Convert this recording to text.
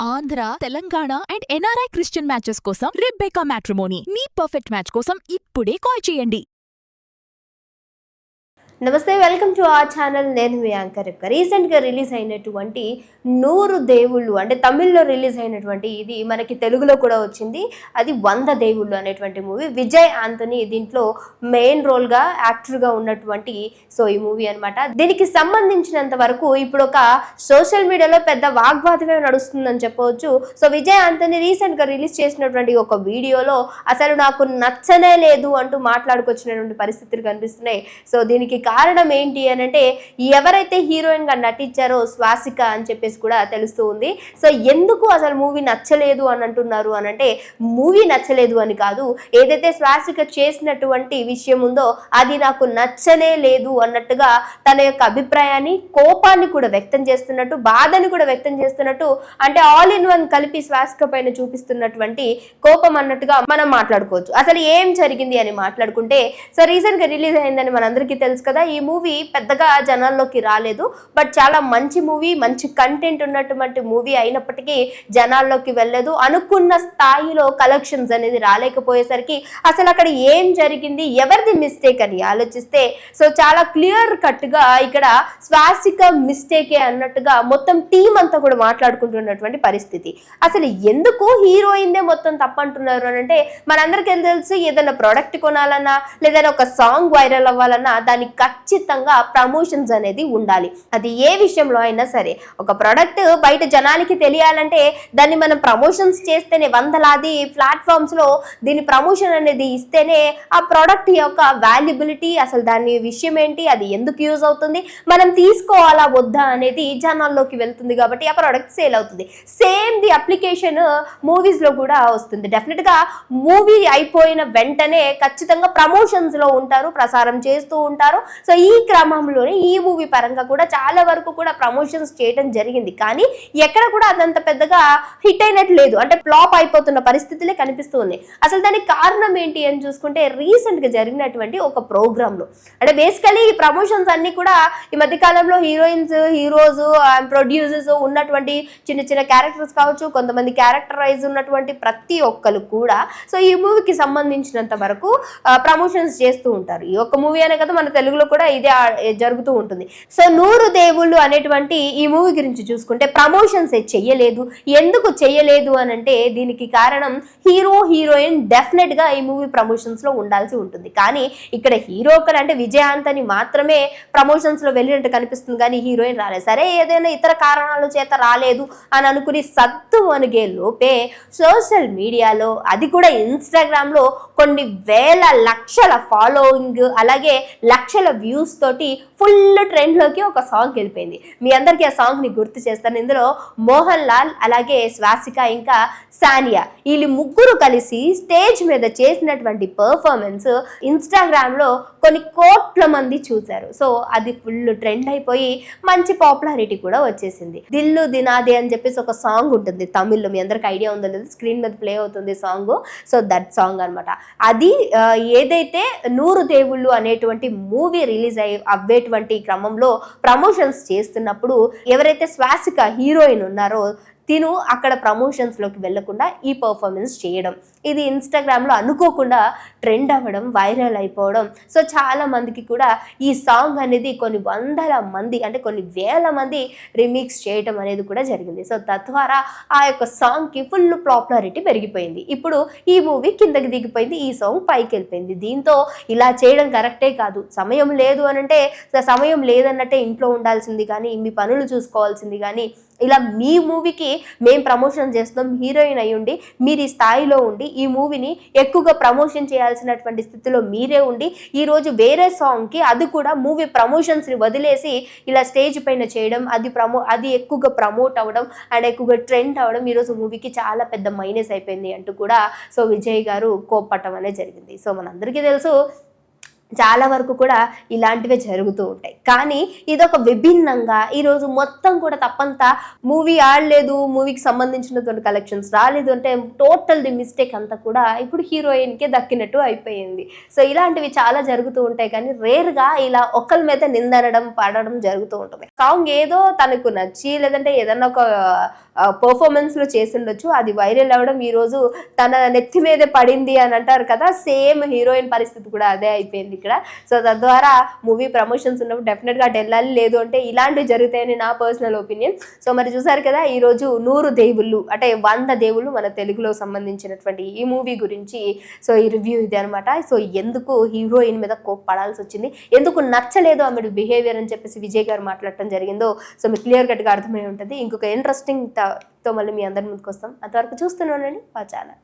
Andhra, Telangana and NRI Christian matches కోసం రిబ్బెకా matrimony మీ perfect match కోసం ఇప్పుడే కాల్ చేయండి. నమస్తే, వెల్కమ్ టు అవర్ ఛానల్. నేను మీ యాంకర్. రీసెంట్గా రిలీజ్ అయినటువంటి 100 దేవుళ్ళు అంటే తమిళ్లో రిలీజ్ అయినటువంటి ఇది మనకి తెలుగులో కూడా వచ్చింది. అది 100 దేవుళ్ళు అనేటువంటి మూవీ. విజయ్ ఆంథనీ దీంట్లో మెయిన్ రోల్గా యాక్టర్గా ఉన్నటువంటి ఈ మూవీ అనమాట. దీనికి సంబంధించినంత వరకు ఇప్పుడు ఒక సోషల్ మీడియాలో పెద్ద వాగ్వాదమే నడుస్తుందని చెప్పవచ్చు. విజయ్ ఆంథనీ రీసెంట్గా రిలీజ్ చేసినటువంటి ఒక వీడియోలో అసలు నాకు నచ్చనే లేదు అంటూ మాట్లాడుకొచ్చినటువంటి పరిస్థితులు కనిపిస్తున్నాయి. దీనికి కారణం ఏంటి అని అంటే, ఎవరైతే హీరోయిన్ గా నటించారో స్వాసిక అని చెప్పేసి కూడా తెలుస్తూ ఉంది. ఎందుకు అసలు మూవీ నచ్చలేదు అని అంటున్నారు అని అంటే, మూవీ నచ్చలేదు అని కాదు, ఏదైతే స్వాసిక చేసినటువంటి విషయం ఉందో అది నాకు నచ్చనే లేదు అన్నట్టుగా తన యొక్క అభిప్రాయాన్ని, కోపాన్ని కూడా వ్యక్తం చేస్తున్నట్టు, బాధని కూడా వ్యక్తం చేస్తున్నట్టు, అంటే ఆల్ ఇన్ వన్ కలిపి స్వాసిక పైన చూపిస్తున్నటువంటి కోపం అన్నట్టుగా మనం మాట్లాడుకోవచ్చు. అసలు ఏం జరిగింది అని మాట్లాడుకుంటే, రీసెంట్ గా రిలీజ్ అయిందని మనందరికీ తెలుసు కదా. ఈ మూవీ పెద్దగా జనాల్లోకి రాలేదు, బట్ చాలా మంచి మూవీ, మంచి కంటెంట్ ఉన్నటువంటి మూవీ అయినప్పటికీ జనాల్లోకి వెళ్ళలేదు. అనుకున్న స్థాయిలో కలెక్షన్స్ అనేది రాలేకపోయేసరికి అసలు అక్కడ ఏం జరిగింది, ఎవరిది మిస్టేక్ అని ఆలోచిస్తే చాలా క్లియర్ కట్ గా ఇక్కడ స్వాసిక మిస్టేకే అన్నట్టుగా మొత్తం టీం అంతా కూడా మాట్లాడుకుంటున్నటువంటి పరిస్థితి. అసలు ఎందుకు హీరోయిన్దే మొత్తం తప్పంటున్నారు అని అంటే, మనందరికీ తెలుసు, ఏదైనా ప్రోడక్ట్ కొనాలన్నా లేదా ఒక సాంగ్ వైరల్ అవ్వాలన్నా దానికి ఖచ్చితంగా ప్రమోషన్స్ అనేది ఉండాలి. అది ఏ విషయంలో అయినా సరే. ఒక ప్రోడక్ట్ బయట జనాలకి తెలియాలంటే దాన్ని మనం ప్రమోషన్స్ చేస్తేనే, వందలాది ప్లాట్ఫామ్స్ లో దీని ప్రమోషన్ అనేది ఇస్తేనే ఆ ప్రోడక్ట్ యొక్క వాల్యుబిలిటీ, అసలు దాని విషయం ఏంటి, అది ఎందుకు యూజ్ అవుతుంది, మనం తీసుకోవాలా వద్దా అనేది జనాల్లోకి వెళ్తుంది. కాబట్టి ఆ ప్రోడక్ట్ సేల్ అవుతుంది. సేమ్ ది అప్లికేషన్ మూవీస్ లో కూడా వస్తుంది. డెఫినెట్ గా మూవీ అయిపోయిన వెంటనే ఖచ్చితంగా ప్రమోషన్స్ లో ఉంటారు, ప్రసారం చేస్తూ ఉంటారు. ఈ క్రమంలోనే ఈ మూవీ పరంగా కూడా చాలా వరకు కూడా ప్రమోషన్స్ చేయడం జరిగింది. కానీ ఎక్కడ కూడా అదంత పెద్దగా హిట్ అయినట్టు లేదు, అంటే ఫ్లాప్ అయిపోతున్న పరిస్థితులే కనిపిస్తూ ఉన్నాయి. అసలు దానికి కారణం ఏంటి అని చూసుకుంటే, రీసెంట్ గా జరిగినటువంటి ఒక ప్రోగ్రామ్ లో, అంటే బేసికలీ ఈ ప్రమోషన్స్ అన్ని కూడా ఈ మధ్య కాలంలో హీరోయిన్స్, హీరోస్, ప్రొడ్యూసర్స్ ఉన్నటువంటి చిన్న చిన్న క్యారెక్టర్స్ కావచ్చు, కొంతమంది క్యారెక్టరైజ్ ఉన్నటువంటి ప్రతి ఒక్కరు కూడా ఈ మూవీకి సంబంధించినంత వరకు ప్రమోషన్స్ చేస్తూ ఉంటారు. ఈ ఒక్క మూవీ అనే కదా, మన తెలుగులో కూడా ఇదే జరుగుతూ ఉంటుంది. 100 దేవుళ్ళు అనేటువంటి ఈ మూవీ గురించి చూసుకుంటే ప్రమోషన్స్ చెయ్యలేదు. ఎందుకు చెయ్యలేదు అని అంటే, దీనికి కారణం హీరో, హీరోయిన్ డెఫినెట్ గా ఈ మూవీ ప్రమోషన్స్ లో ఉండాల్సి ఉంటుంది. కానీ ఇక్కడ హీరో ఒకరు అంటే విజయ్ ఆంథనీ మాత్రమే ప్రమోషన్స్ లో వెళ్ళినట్టు కనిపిస్తుంది, కానీ హీరోయిన్ రాలేదు. సరే, ఏదైనా ఇతర కారణాల చేత రాలేదు అని అనుకుని సత్తు అనిగే లోపే సోషల్ మీడియాలో, అది కూడా ఇన్స్టాగ్రామ్ లో కొన్ని వేల లక్షల ఫాలోయింగ్, అలాగే లక్షల వ్యూస్ తోటి ఫుల్ ట్రెండ్ లోకి ఒక సాంగ్ వెళ్ళిపోయింది. మీ అందరికీ ఆ సాంగ్ ని గుర్తు చేస్తాను. ఇందులో మోహన్ లాల్, అలాగే స్వాసిక, ఇంకా సానియా, వీళ్ళు ముగ్గురు కలిసి స్టేజ్ మీద చేసినటువంటి పర్ఫార్మెన్స్ ఇన్స్టాగ్రామ్ లో కొన్ని కోట్ల మంది చూశారు. అది ఫుల్ ట్రెండ్ అయిపోయి మంచి పాపులారిటీ కూడా వచ్చేసింది. దిల్లు దినాదే అని చెప్పేసి ఒక సాంగ్ ఉంటుంది తమిళ్లో, మీ అందరికి ఐడియా ఉందో లేదు, స్క్రీన్ మీద ప్లే అవుతుంది సాంగ్. దట్ సాంగ్ అనమాట. అది ఏదైతే 100 దేవుళ్ళు అనేటువంటి మూవీ రిలీజ్ అవ్వేటువంటి క్రమంలో ప్రమోషన్స్ చేస్తున్నప్పుడు ఎవరైతే స్వాసిక హీరోయిన్ ఉన్నారో తిను అక్కడ ప్రమోషన్స్ లోకి వెళ్లకుండా ఈ పర్ఫార్మెన్స్ చేయడం, ఇది ఇన్స్టాగ్రామ్ లో అనుకోకుండా ట్రెండ్ అవ్వడం, వైరల్ అయిపోవడం. చాలా మందికి కూడా ఈ సాంగ్ అనేది కొన్ని వందల మంది, అంటే కొన్ని వేల మంది రీమిక్స్ చేయడం అనేది కూడా జరిగింది. తద్వారా ఆ యొక్క సాంగ్ కి ఫుల్ పాపులారిటీ పెరిగిపోయింది. ఇప్పుడు ఈ మూవీ కిందకి దిగిపోయింది, ఈ సాంగ్ పైకి వెళ్ళిపోయింది. దీంతో ఇలా చేయడం కరెక్టే కాదు. సమయం లేదు అని అంటే సమయం లేదన్నట్టే ఇంట్లో ఉండాల్సింది, కానీ మీ పనులు చూసుకోవాల్సింది. కానీ ఇలా మీ మూవీకి మేము ప్రమోషన్ చేస్తున్నాం, హీరోయిన్ అయ్యుండి మీరు ఈ స్థాయిలో ఉండి ఈ మూవీని ఎక్కువగా ప్రమోషన్ చేయాల్సినటువంటి స్థితిలో మీరే ఉండి ఈరోజు వేరే సాంగ్కి, అది కూడా మూవీ ప్రమోషన్స్ని వదిలేసి ఇలా స్టేజ్ పైన చేయడం, అది ఎక్కువగా ప్రమోట్ అవ్వడం అండ్ ఎక్కువగా ట్రెండ్ అవ్వడం ఈరోజు మూవీకి చాలా పెద్ద మైనస్ అయిపోయింది అంటూ కూడా విజయ్ గారు కోప్పటం అనేది జరిగింది. మనందరికీ తెలుసు, చాలా వరకు కూడా ఇలాంటివే జరుగుతూ ఉంటాయి. కానీ ఇదొక విభిన్నంగా ఈరోజు మొత్తం కూడా తప్పంతా మూవీ ఆడలేదు, మూవీకి సంబంధించినటువంటి కలెక్షన్స్ రాలేదు అంటే టోటల్ ది మిస్టేక్ అంతా కూడా ఇప్పుడు హీరోయిన్కే దక్కినట్టు అయిపోయింది. సో ఇలాంటివి చాలా జరుగుతూ ఉంటాయి, కానీ రేర్గా ఇలా ఒకరి మీద నిందనడం పడడం జరుగుతూ ఉంటుంది. సాంగ్ ఏదో తనకు నచ్చి లేదంటే ఏదన్నా ఒక పర్ఫార్మెన్స్లో చేసిండొచ్చు, అది వైరల్ అవ్వడం ఈరోజు తన నెత్తి మీదే పడింది అని అంటారు కదా, సేమ్ హీరోయిన్ పరిస్థితి కూడా అదే అయిపోయింది ఇక్కడ. సో తద్వారా మూవీ ప్రమోషన్స్ ఉన్నప్పుడు డెఫినెట్గా అటు వెళ్ళాలి, లేదు అంటే ఇలాంటివి జరుగుతాయని నా పర్సనల్ ఒపీనియన్. సో మరి చూసారు కదా ఈరోజు 100 దేవుళ్ళు అంటే 100 దేవుళ్ళు మన తెలుగులో సంబంధించినటువంటి ఈ మూవీ గురించి సో ఈ రివ్యూ ఇది అనమాట. సో ఎందుకు హీరోయిన్ మీద కోప్పడాల్సి వచ్చింది, ఎందుకు నచ్చలేదు ఆమె బిహేవియర్ అని చెప్పేసి విజయ్ గారు మాట్లాడటం జరిగిందో సో మీకు క్లియర్ కట్గా అర్థమై ఉంటుంది. ఇంకొక ఇంట్రెస్టింగ్ తో మళ్ళీ మీ అందరి ముందుకు వస్తాం. అంతవరకు చూస్తూనే ఉండండి మా ఛానల్.